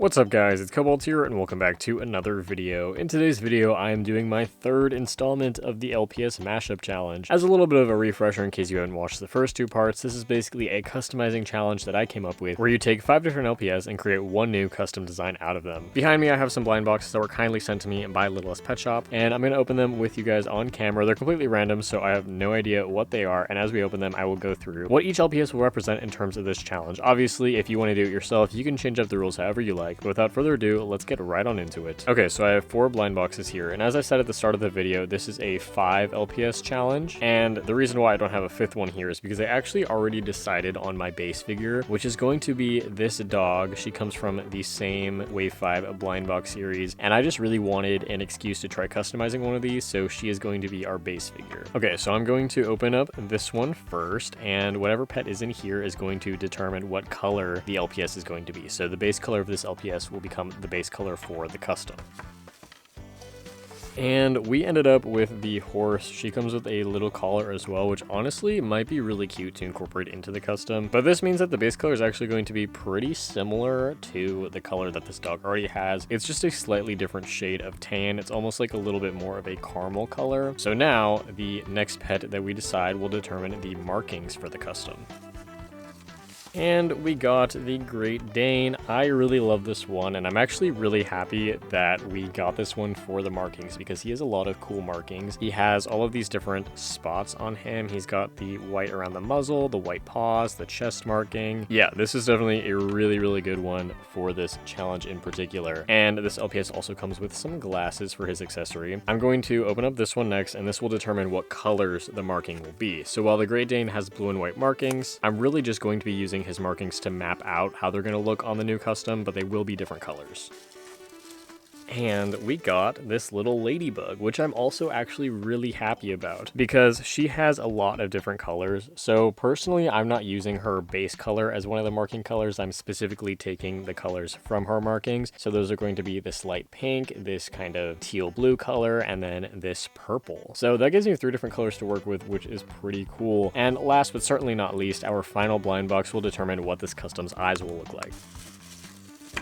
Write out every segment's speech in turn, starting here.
What's up guys, it's Cobalt here and welcome back to another video. In today's video, I am doing my third installment of the LPS Mashup challenge. As a little bit of a refresher in case you haven't watched the first two parts, this is basically a customizing challenge that I came up with where you take 5 different LPS and create one new custom design out of them. Behind me I have some blind boxes that were kindly sent to me by Littlest Pet Shop, and I'm going to open them with you guys on camera. They're completely random, so I have no idea what they are, and as we open them I will go through what each LPS will represent in terms of this challenge. Obviously, if you want to do it yourself, you can change up the rules however you like. But without further ado, let's get right on into it. Okay, so I have 4 blind boxes here, and as I said at the start of the video, this is a 5 LPS challenge, and the reason why I don't have a 5th one here is because I actually already decided on my base figure, which is going to be this dog. She comes from the same Wave 5 blind box series, and I just really wanted an excuse to try customizing one of these, so she is going to be our base figure. Okay, so I'm going to open up this one first, and whatever pet is in here is going to determine what color the LPS is going to be. So the base color of this LPS will become the base color for the custom. And we ended up with the horse. She comes with a little collar as well, which honestly might be really cute to incorporate into the custom. But this means that the base color is actually going to be pretty similar to the color that this dog already has. It's just a slightly different shade of tan. It's almost like a little bit more of a caramel color. So now the next pet that we decide will determine the markings for the custom. And we got the Great Dane. I really love this one, and I'm actually really happy that we got this one for the markings because he has a lot of cool markings. He has all of these different spots on him. He's got the white around the muzzle, the white paws, the chest marking. Yeah, this is definitely a really good one for this challenge in particular. And this LPS also comes with some glasses for his accessory. I'm going to open up this one next, and this will determine what colors the marking will be. So while the Great Dane has blue and white markings, I'm really just going to be using his markings to map out how they're going to look on the new custom, but they will be different colors. And we got this little ladybug, which I'm also actually really happy about because she has a lot of different colors. So personally, I'm not using her base color as one of the marking colors. I'm specifically taking the colors from her markings. So those are going to be this light pink, this kind of teal blue color, and then this purple. So that gives me 3 different colors to work with, which is pretty cool. And last but certainly not least, our final blind box will determine what this custom's eyes will look like.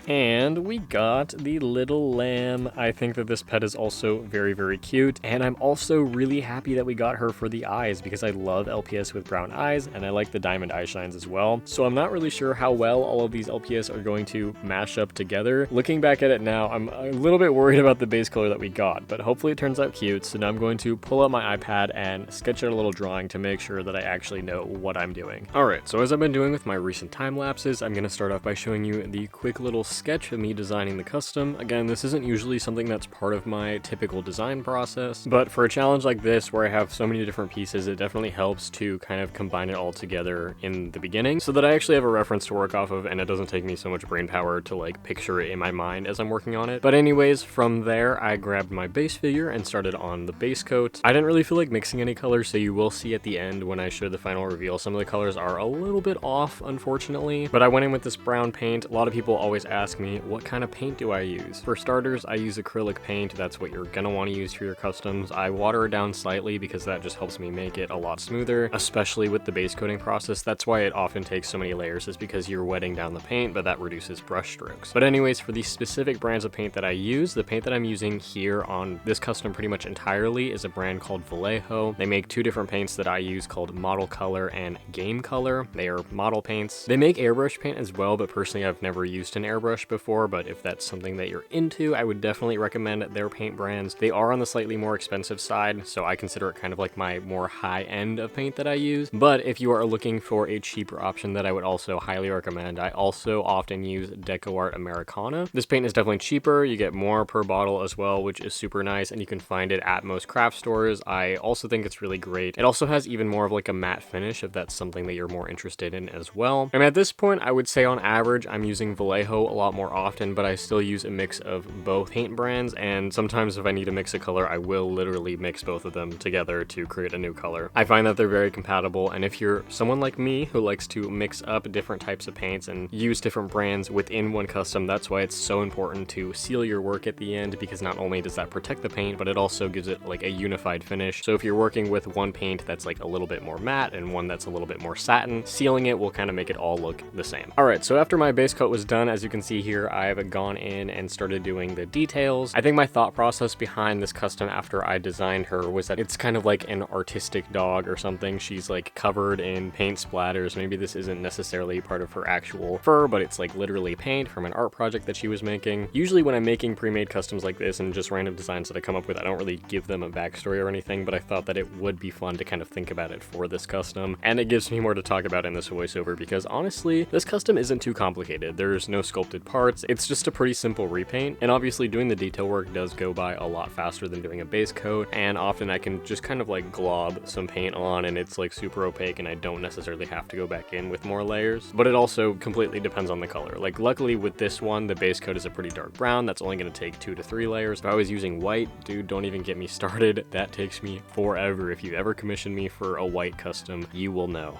And we got the little lamb. I think that this pet is also very cute, and I'm also really happy that we got her for the eyes because I love LPS with brown eyes and I like the diamond eye shines as well. So I'm not really sure how well all of these LPS are going to mash up together. Looking back at it now, I'm a little bit worried about the base color that we got, but hopefully it turns out cute. So now I'm going to pull out my iPad and sketch out a little drawing to make sure that I actually know what I'm doing. Alright, so as I've been doing with my recent time lapses, I'm going to start off by showing you the quick little sketch of me designing the custom. Again, this isn't usually something that's part of my typical design process, but for a challenge like this where I have so many different pieces, it definitely helps to kind of combine it all together in the beginning so that I actually have a reference to work off of and it doesn't take me so much brain power to like picture it in my mind as I'm working on it. But anyways, from there I grabbed my base figure and started on the base coat. I didn't really feel like mixing any colors, so you will see at the end when I show the final reveal some of the colors are a little bit off, unfortunately, but I went in with this brown paint. A lot of people always ask me, what kind of paint do I use? For starters, I use acrylic paint. That's what you're gonna want to use for your customs. I water it down slightly because that just helps me make it a lot smoother, especially with the base coating process. That's why it often takes so many layers, is because you're wetting down the paint, but that reduces brush strokes. But anyways, for the specific brands of paint that I use, the paint that I'm using here on this custom pretty much entirely is a brand called Vallejo. They make 2 different paints that I use called Model Color and Game Color. They are model paints. They make airbrush paint as well, but personally I've never used an airbrush before, but if that's something that you're into, I would definitely recommend their paint brands. They are on the slightly more expensive side, so I consider it kind of like my more high end of paint that I use. But if you are looking for a cheaper option that I would also highly recommend, I also often use DecoArt Americana. This paint is definitely cheaper. You get more per bottle as well, which is super nice, and you can find it at most craft stores. I also think it's really great. It also has even more of like a matte finish if that's something that you're more interested in as well. And at this point, I would say on average, I'm using Vallejo a lot more often, but I still use a mix of both paint brands, and sometimes if I need to mix a color, I will literally mix both of them together to create a new color. I find that they're very compatible, and if you're someone like me who likes to mix up different types of paints and use different brands within one custom, that's why it's so important to seal your work at the end, because not only does that protect the paint, but it also gives it like a unified finish. So if you're working with one paint that's like a little bit more matte and one that's a little bit more satin, sealing it will kind of make it all look the same. Alright, so after my base coat was done, as you can see, see here, I've gone in and started doing the details. I think my thought process behind this custom after I designed her was that it's kind of like an artistic dog or something. She's like covered in paint splatters. Maybe this isn't necessarily part of her actual fur, but it's like literally paint from an art project that she was making. Usually when I'm making pre-made customs like this and just random designs that I come up with, I don't really give them a backstory or anything, but I thought that it would be fun to kind of think about it for this custom. And it gives me more to talk about in this voiceover because honestly, this custom isn't too complicated. There's no sculpted parts. It's just a pretty simple repaint. And obviously doing the detail work does go by a lot faster than doing a base coat. And often I can just kind of like glob some paint on and it's like super opaque and I don't necessarily have to go back in with more layers. But it also completely depends on the color. Like luckily with this one, the base coat is a pretty dark brown. That's only going to take 2 to 3 layers. If I was using white, dude, don't even get me started. That takes me forever. If you ever commission me for a white custom, you will know.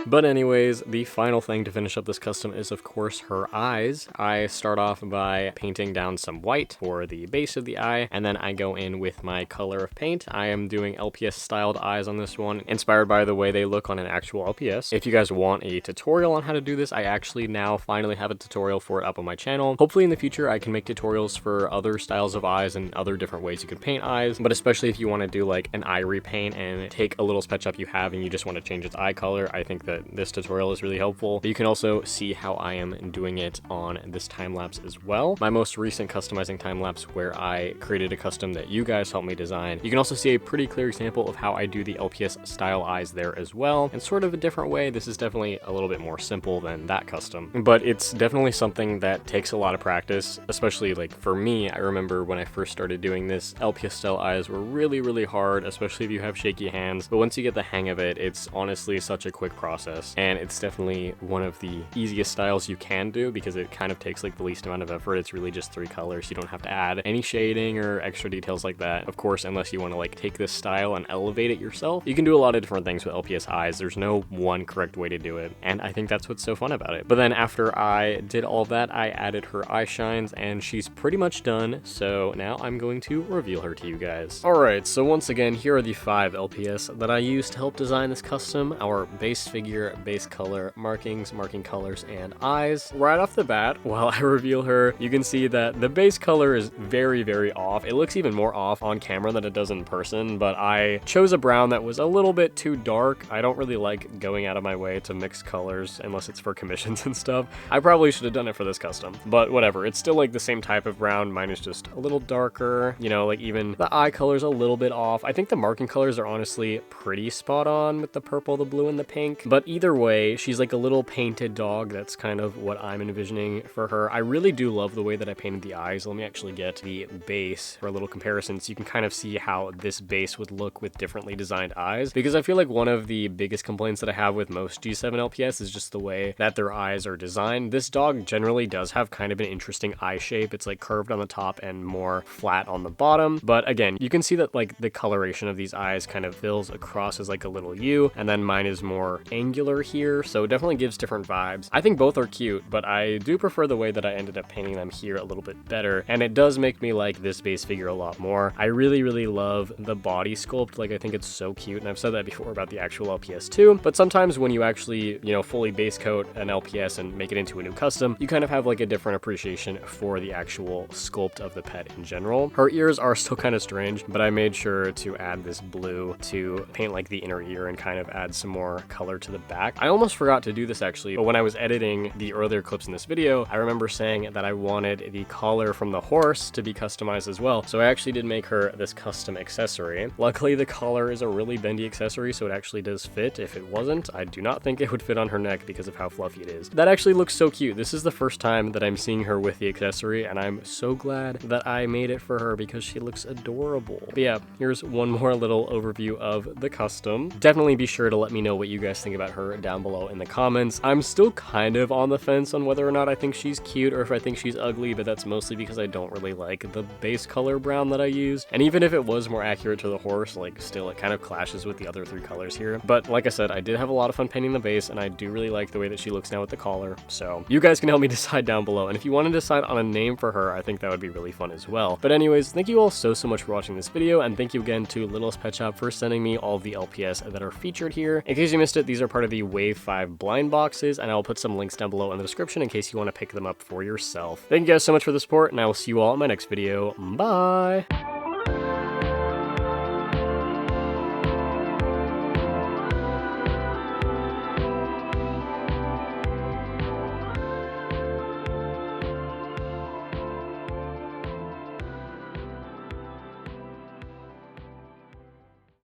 But anyways, the final thing to finish up this custom is of course her eyes. I start off by painting down some white for the base of the eye, and then I go in with my color of paint. I am doing LPS styled eyes on this one, inspired by the way they look on an actual LPS. If you guys want a tutorial on how to do this, I actually now finally have a tutorial for it up on my channel. Hopefully in the future I can make tutorials for other styles of eyes and other different ways you can paint eyes, but especially if you want to do like an eye repaint and take a little SketchUp you have and you just want to change its eye color, I think that this tutorial is really helpful. But you can also see how I am doing it on this time lapse as well. My most recent customizing time lapse where I created a custom that you guys helped me design. You can also see a pretty clear example of how I do the LPS style eyes there as well. In sort of a different way. This is definitely a little bit more simple than that custom, but it's definitely something that takes a lot of practice, especially like for me. I remember when I first started doing this, LPS style eyes were really hard, especially if you have shaky hands, but once you get the hang of it, it's honestly such a quick process, and it's definitely one of the easiest styles you can do because it kind of takes like the least amount of effort. It's really just 3 colors. You don't have to add any shading or extra details like that, of course, unless you want to like take this style and elevate it yourself. You can do a lot of different things with LPS eyes. There's no one correct way to do it, and I think that's what's so fun about it. But then after I did all that, I added her eye shines, and she's pretty much done, so now I'm going to reveal her to you guys. Alright, so once again, here are the 5 LPS that I used to help design this custom. Our base figure ear, base color, markings, marking colors, and eyes. Right off the bat, while I reveal her, you can see that the base color is very, very off. It looks even more off on camera than it does in person, but I chose a brown that was a little bit too dark. I don't really like going out of my way to mix colors unless it's for commissions and stuff. I probably should have done it for this custom, but whatever. It's still like the same type of brown. Mine is just a little darker, you know, like even the eye color's a little bit off. I think the marking colors are honestly pretty spot on with the purple, the blue, and the pink, but either way, she's like a little painted dog. That's kind of what I'm envisioning for her. I really do love the way that I painted the eyes. Let me actually get the base for a little comparison so you can kind of see how this base would look with differently designed eyes, because I feel like one of the biggest complaints that I have with most G7 LPS is just the way that their eyes are designed. This dog generally does have kind of an interesting eye shape. It's like curved on the top and more flat on the bottom, but again, you can see that like the coloration of these eyes kind of fills across as like a little U, and then mine is more angular here, so it definitely gives different vibes. I think both are cute, but I do prefer the way that I ended up painting them here a little bit better, and it does make me like this base figure a lot more. I really, really love the body sculpt. Like, I think it's so cute, and I've said that before about the actual LPS too, but sometimes when you actually, you know, fully base coat an LPS and make it into a new custom, you kind of have like a different appreciation for the actual sculpt of the pet in general. Her ears are still kind of strange, but I made sure to add this blue to paint like the inner ear and kind of add some more color to the back. I almost forgot to do this actually, but when I was editing the earlier clips in this video, I remember saying that I wanted the collar from the horse to be customized as well. So I actually did make her this custom accessory. Luckily, the collar is a really bendy accessory, so it actually does fit. If it wasn't, I do not think it would fit on her neck because of how fluffy it is. That actually looks so cute. This is the first time that I'm seeing her with the accessory, and I'm so glad that I made it for her because she looks adorable. But yeah, here's one more little overview of the custom. Definitely be sure to let me know what you guys think about her down below in the comments. I'm still kind of on the fence on whether or not I think she's cute or if I think she's ugly, but that's mostly because I don't really like the base color brown that I used. And even if it was more accurate to the horse, like still it kind of clashes with the other three colors here. But like I said, I did have a lot of fun painting the base, and I do really like the way that she looks now with the collar. So you guys can help me decide down below. And if you want to decide on a name for her, I think that would be really fun as well. But anyways, thank you all so much for watching this video, and thank you again to Littlest Pet Shop for sending me all of the LPS that are featured here. In case you missed it, these are part of the Wave 5 blind boxes, and I'll put some links down below in the description in case you want to pick them up for yourself. Thank you guys so much for the support, and I will see you all in my next video. Bye!